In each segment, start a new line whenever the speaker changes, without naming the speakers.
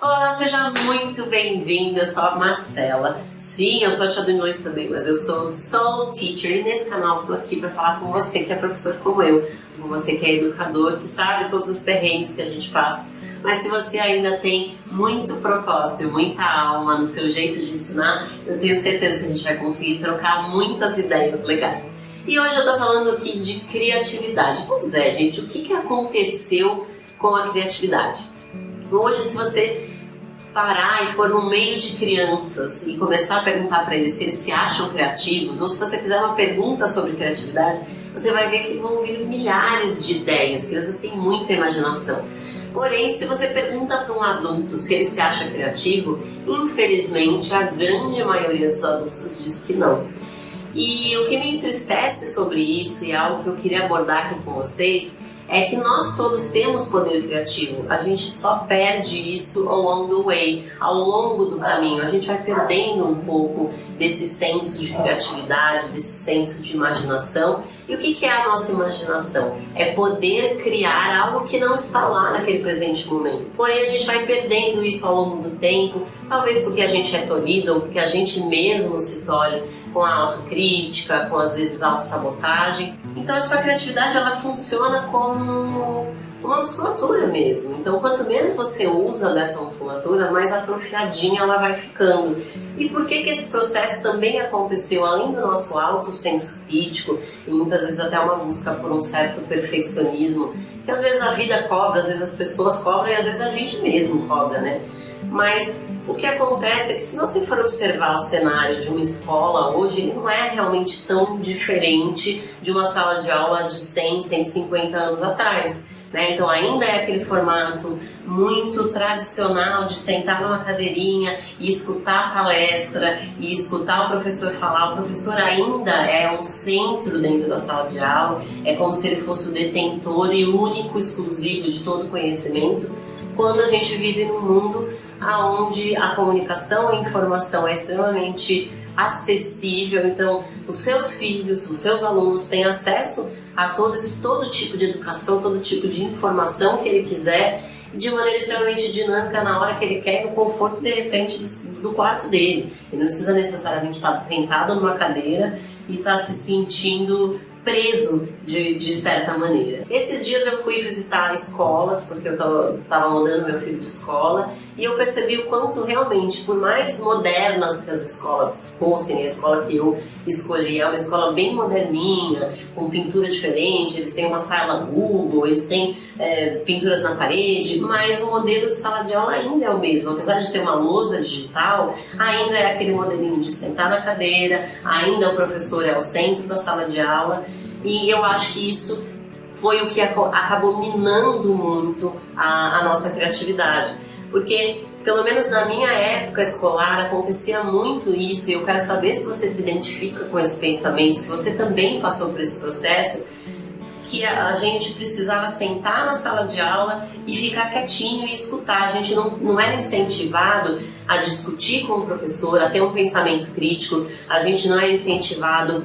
Olá, seja muito bem-vinda, eu sou a Marcela. Sim, eu sou a tia do inglês também, mas eu sou Soul Teacher e nesse canal eu tô aqui para falar com você que é professor como eu, com você que é educador, que sabe todos os perrengues que a gente passa. Mas se você ainda tem muito propósito e muita alma no seu jeito de ensinar, eu tenho certeza que a gente vai conseguir trocar muitas ideias legais. E hoje eu tô falando aqui de criatividade. Pois é, gente, o que aconteceu com a criatividade? Hoje, se você parar e for no meio de crianças e começar a perguntar para eles se eles se acham criativos, ou se você fizer uma pergunta sobre criatividade, você vai ver que vão vir milhares de ideias. As crianças têm muita imaginação. Porém, se você pergunta para um adulto se ele se acha criativo, infelizmente a grande maioria dos adultos diz que não. E o que me entristece sobre isso, e é algo que eu queria abordar aqui com vocês, é que nós todos temos poder criativo, a gente só perde isso along the way, ao longo do caminho. A gente vai perdendo um pouco desse senso de criatividade, desse senso de imaginação. E o que é a nossa imaginação? É poder criar algo que não está lá naquele presente momento. Porém, a gente vai perdendo isso ao longo do tempo, talvez porque a gente é tolhido, ou porque a gente mesmo se tolhe com a autocrítica, com às vezes a autossabotagem. Então a sua criatividade ela funciona como uma musculatura mesmo. Então quanto menos você usa dessa musculatura, mais atrofiadinha ela vai ficando. E por que esse processo também aconteceu além do nosso alto senso crítico e muitas vezes até uma busca por um certo perfeccionismo, que às vezes a vida cobra, às vezes as pessoas cobram e às vezes a gente mesmo cobra, né? Mas o que acontece é que se você for observar o cenário de uma escola hoje, ele não é realmente tão diferente de uma sala de aula de 100, 150 anos atrás, né? Então ainda é aquele formato muito tradicional de sentar numa cadeirinha e escutar a palestra e escutar o professor falar. O professor ainda é um centro dentro da sala de aula, é como se ele fosse o detentor e único, exclusivo de todo o conhecimento, quando a gente vive num mundo onde a comunicação e a informação é extremamente acessível. Então os seus filhos, os seus alunos têm acesso a todo tipo de educação, todo tipo de informação que ele quiser, de maneira extremamente dinâmica, na hora que ele quer, no conforto de repente do quarto dele. Ele não precisa necessariamente estar sentado numa cadeira e estar se sentindo preso de certa maneira. Esses dias eu fui visitar escolas, porque eu estava mandando meu filho de escola, e eu percebi o quanto realmente, por mais modernas que as escolas fossem, a escola que eu escolhi é uma escola bem moderninha, com pintura diferente, eles têm uma sala Google, eles têm pinturas na parede, mas o modelo de sala de aula ainda é o mesmo. Apesar de ter uma lousa digital, ainda é aquele modelinho de sentar na cadeira, ainda o professor é o centro da sala de aula. E eu acho que isso foi o que acabou minando muito a nossa criatividade. Porque, pelo menos na minha época escolar, acontecia muito isso. E eu quero saber se você se identifica com esse pensamento, se você também passou por esse processo, que a gente precisava sentar na sala de aula e ficar quietinho e escutar. A gente não era incentivado a discutir com o professor, a ter um pensamento crítico. A gente não era incentivado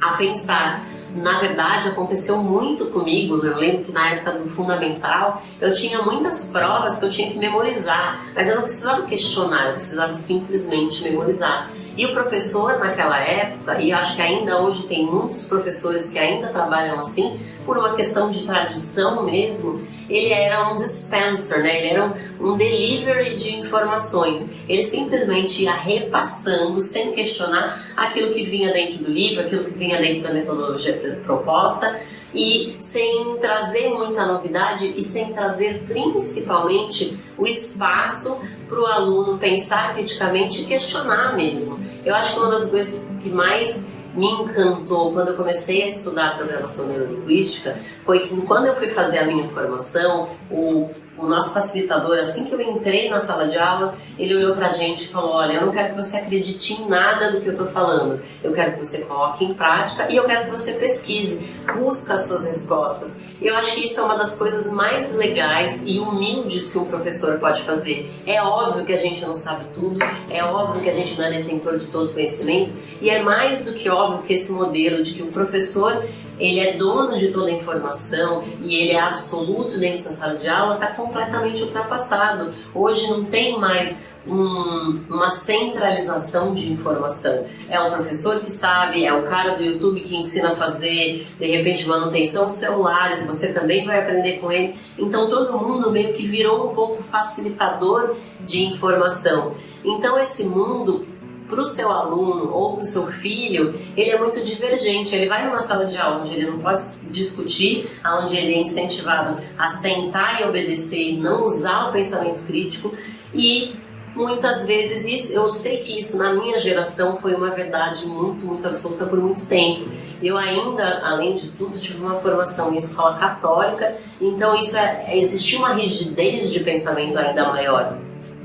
a pensar. Na verdade, aconteceu muito comigo. Eu lembro que na época do fundamental eu tinha muitas provas que eu tinha que memorizar, mas eu não precisava questionar, eu precisava simplesmente memorizar. E o professor naquela época, e acho que ainda hoje tem muitos professores que ainda trabalham assim, por uma questão de tradição mesmo, ele era um dispenser, né? Ele era um delivery de informações. Ele simplesmente ia repassando, sem questionar, aquilo que vinha dentro do livro, aquilo que vinha dentro da metodologia proposta, e sem trazer muita novidade e sem trazer principalmente o espaço para o aluno pensar criticamente e questionar mesmo. Eu acho que uma das coisas que mais me encantou quando eu comecei a estudar programação neurolinguística foi que quando eu fui fazer a minha formação, o nosso facilitador, assim que eu entrei na sala de aula, ele olhou pra gente e falou: olha, eu não quero que você acredite em nada do que eu estou falando, eu quero que você coloque em prática e eu quero que você pesquise, busque as suas respostas. Eu acho que isso é uma das coisas mais legais e humildes que um professor pode fazer. É óbvio que a gente não sabe tudo, é óbvio que a gente não é detentor de todo conhecimento, e é mais do que óbvio que esse modelo de que o professor ele é dono de toda a informação e ele é absoluto dentro da sala de aula, está completamente ultrapassado. Hoje não tem mais uma centralização de informação. É o professor que sabe, é o cara do YouTube que ensina a fazer, de repente, manutenção de celulares, você também vai aprender com ele. Então todo mundo meio que virou um pouco facilitador de informação. Então esse mundo, para o seu aluno ou para o seu filho, ele é muito divergente. Ele vai numa sala de aula onde ele não pode discutir, onde ele é incentivado a sentar e obedecer e não usar o pensamento crítico. E muitas vezes isso, eu sei que isso na minha geração foi uma verdade muito absoluta por muito tempo. Eu ainda, além de tudo, tive uma formação em escola católica, então existia uma rigidez de pensamento ainda maior,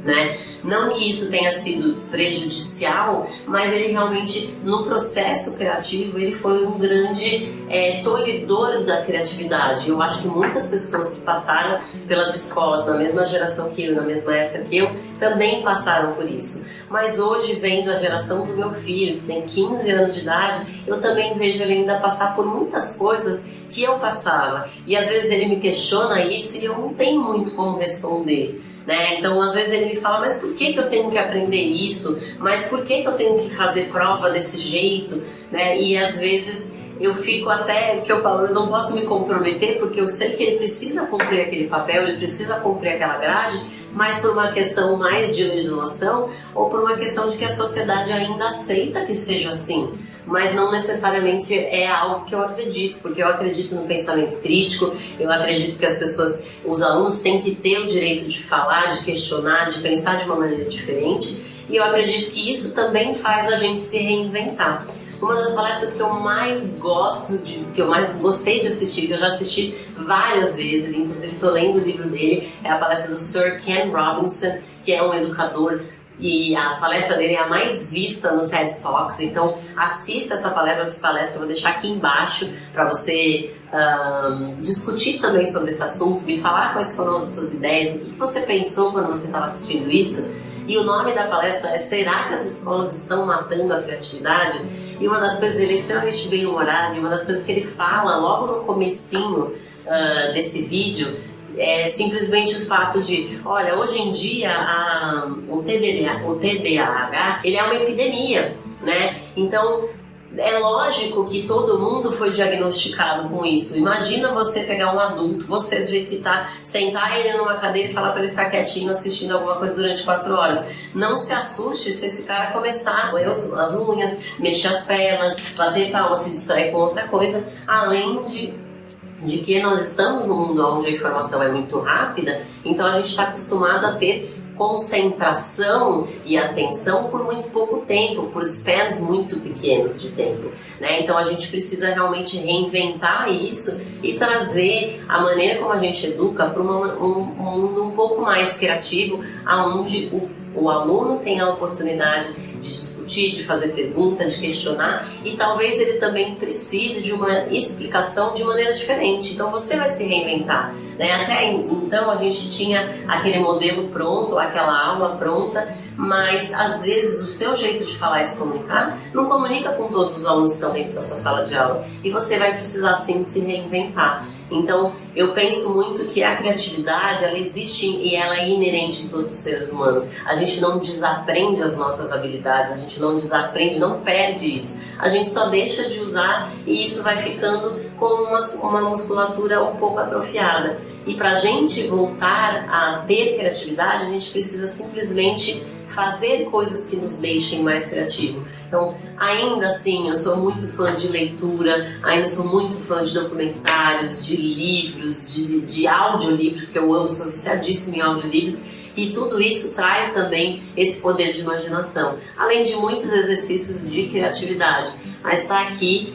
né? Não que isso tenha sido prejudicial, mas ele realmente, no processo criativo, ele foi um grande tolhidor da criatividade. Eu acho que muitas pessoas que passaram pelas escolas na mesma geração que eu, na mesma época que eu, também passaram por isso. Mas hoje, vendo a geração do meu filho, que tem 15 anos de idade, eu também vejo ele ainda passar por muitas coisas que eu passava. E às vezes ele me questiona isso e eu não tenho muito como responder. Né? Então, às vezes ele me fala, mas por que eu tenho que aprender isso? Mas por que eu tenho que fazer prova desse jeito? Né? E às vezes eu fico até, que eu falo, eu não posso me comprometer porque eu sei que ele precisa cumprir aquele papel, ele precisa cumprir aquela grade, mas por uma questão mais de legislação ou por uma questão de que a sociedade ainda aceita que seja assim. Mas não necessariamente é algo que eu acredito, porque eu acredito no pensamento crítico, eu acredito que as pessoas, os alunos têm que ter o direito de falar, de questionar, de pensar de uma maneira diferente, e eu acredito que isso também faz a gente se reinventar. Uma das palestras que eu mais gosto, que eu mais gostei de assistir, que eu já assisti várias vezes, inclusive estou lendo o livro dele, é a palestra do Sir Ken Robinson, que é um educador, e a palestra dele é a mais vista no TED Talks, então assista essa palestra, eu vou deixar aqui embaixo para você discutir também sobre esse assunto, me falar quais foram as suas ideias, o que você pensou quando você estava assistindo isso. E o nome da palestra é Será que as escolas estão matando a criatividade? E uma das coisas, ele é extremamente bem-humorado, e uma das coisas que ele fala logo no comecinho desse vídeo é simplesmente o fato de, olha, hoje em dia o TDAH, ele é uma epidemia, né? Então, é lógico que todo mundo foi diagnosticado com isso. Imagina você pegar um adulto, você do jeito que tá, sentar ele numa cadeira e falar para ele ficar quietinho assistindo alguma coisa durante 4 horas. Não se assuste se esse cara começar a roer as unhas, mexer as pernas, bater palma, se distrair com outra coisa, além de que nós estamos num mundo onde a informação é muito rápida, então a gente está acostumado a ter concentração e atenção por muito pouco tempo, por spans muito pequenos de tempo, né? Então a gente precisa realmente reinventar isso e trazer a maneira como a gente educa para um mundo um pouco mais criativo, onde o aluno tem a oportunidade de discutir, de fazer pergunta, de questionar, e talvez ele também precise de uma explicação de maneira diferente. Então você vai se reinventar, né? Até então a gente tinha aquele modelo pronto, aquela aula pronta, mas às vezes o seu jeito de falar e se comunicar não comunica com todos os alunos que estão dentro da sua sala de aula, e você vai precisar sim se reinventar. Então, eu penso muito que a criatividade, ela existe e ela é inerente em todos os seres humanos. A gente não desaprende as nossas habilidades, a gente não desaprende, não perde isso. A gente só deixa de usar e isso vai ficando com uma musculatura um pouco atrofiada. E para a gente voltar a ter criatividade, a gente precisa simplesmente fazer coisas que nos deixem mais criativos. Então, ainda assim, eu sou muito fã de leitura, ainda sou muito fã de documentários, de livros, de audiolivros, que eu amo, sou viciadíssima em audiolivros, e tudo isso traz também esse poder de imaginação, além de muitos exercícios de criatividade. Mas está aqui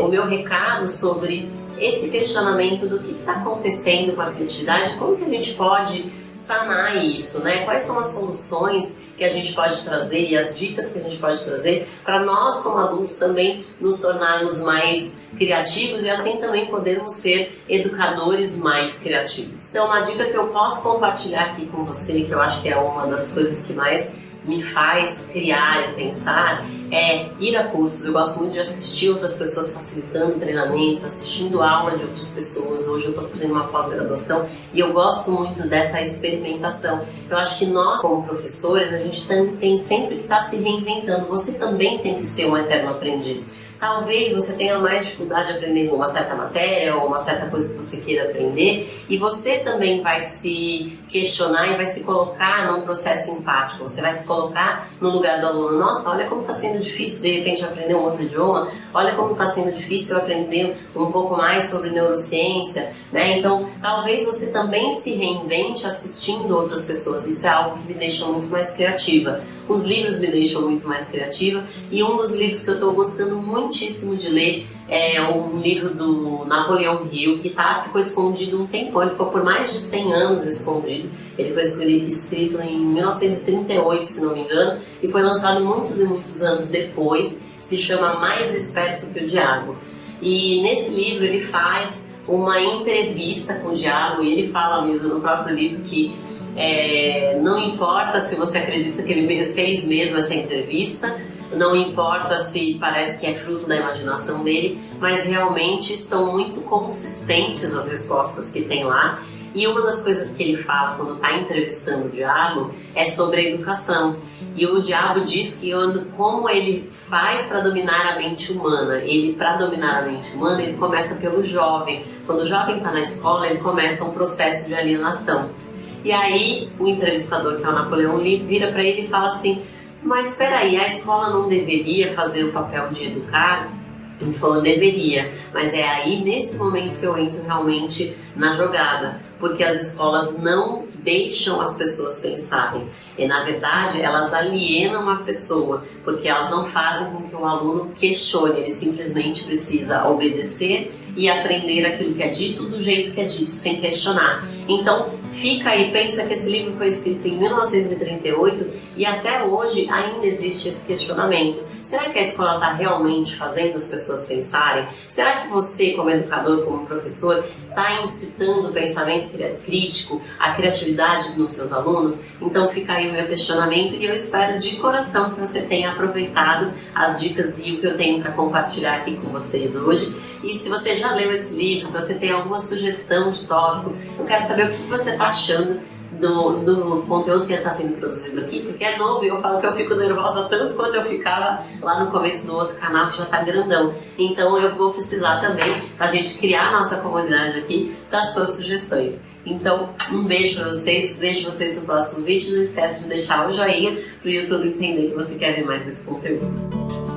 o meu recado sobre esse questionamento do que está acontecendo com a criatividade, como que a gente pode sanar isso, né? Quais são as soluções que a gente pode trazer e as dicas que a gente pode trazer para nós como adultos também nos tornarmos mais criativos e assim também podermos ser educadores mais criativos. Então uma dica que eu posso compartilhar aqui com você, que eu acho que é uma das coisas que mais me faz criar e pensar é ir a cursos. Eu gosto muito de assistir outras pessoas facilitando treinamentos, assistindo aula de outras pessoas. Hoje eu estou fazendo uma pós-graduação e eu gosto muito dessa experimentação. Eu acho que nós, como professores, a gente tem sempre que estar se reinventando. Você também tem que ser um eterno aprendiz. Talvez você tenha mais dificuldade de aprender uma certa matéria ou uma certa coisa que você queira aprender, e você também vai se questionar e vai se colocar num processo empático. Você vai se colocar no lugar do aluno. Nossa, olha como está sendo difícil de repente aprender um outro idioma, olha como está sendo difícil aprender um pouco mais sobre neurociência, né? Então, talvez você também se reinvente assistindo outras pessoas. Isso é algo que me deixa muito mais criativa. Os livros me deixam muito mais criativa, e um dos livros que eu estou gostando muitíssimo de ler é um livro do Napoleão Hill, que ficou escondido um tempão. Ele ficou por mais de 100 anos escondido. Ele foi escrito em 1938, se não me engano, e foi lançado muitos e muitos anos depois. Se chama Mais Esperto que o Diabo. E nesse livro ele faz uma entrevista com o diabo, e ele fala mesmo no próprio livro que não importa se você acredita que ele fez mesmo essa entrevista, não importa se parece que é fruto da imaginação dele, mas realmente são muito consistentes as respostas que tem lá. E uma das coisas que ele fala quando está entrevistando o diabo é sobre a educação. E o diabo diz que como ele faz para dominar a mente humana. Para dominar a mente humana, ele começa pelo jovem. Quando o jovem está na escola, ele começa um processo de alienação. E aí o entrevistador, que é o Napoleão Hill, vira para ele e fala assim: mas espera aí, a escola não deveria fazer o papel de educar? Ele falou: deveria, mas é aí nesse momento que eu entro realmente na jogada, porque as escolas não deixam as pessoas pensarem, e na verdade elas alienam a pessoa, porque elas não fazem com que o aluno questione. Ele simplesmente precisa obedecer e aprender aquilo que é dito do jeito que é dito, sem questionar. Então fica aí, pensa que esse livro foi escrito em 1938 e até hoje ainda existe esse questionamento. Será que a escola está realmente fazendo as pessoas pensarem? Será que você, como educador, como professor, está incitando o pensamento crítico, a criatividade nos seus alunos? Então fica aí o meu questionamento, e eu espero de coração que você tenha aproveitado as dicas e o que eu tenho para compartilhar aqui com vocês hoje. E se você já leu esse livro, se você tem alguma sugestão de tópico, eu quero saber o que você está achando do conteúdo que está sendo produzido aqui, porque é novo e eu falo que eu fico nervosa tanto quanto eu ficava lá no começo do outro canal, que já está grandão. Então eu vou precisar também, para a gente criar a nossa comunidade aqui, das suas sugestões. Então, um beijo para vocês, vejo vocês no próximo vídeo. Não esquece de deixar o joinha para o YouTube entender que você quer ver mais desse conteúdo.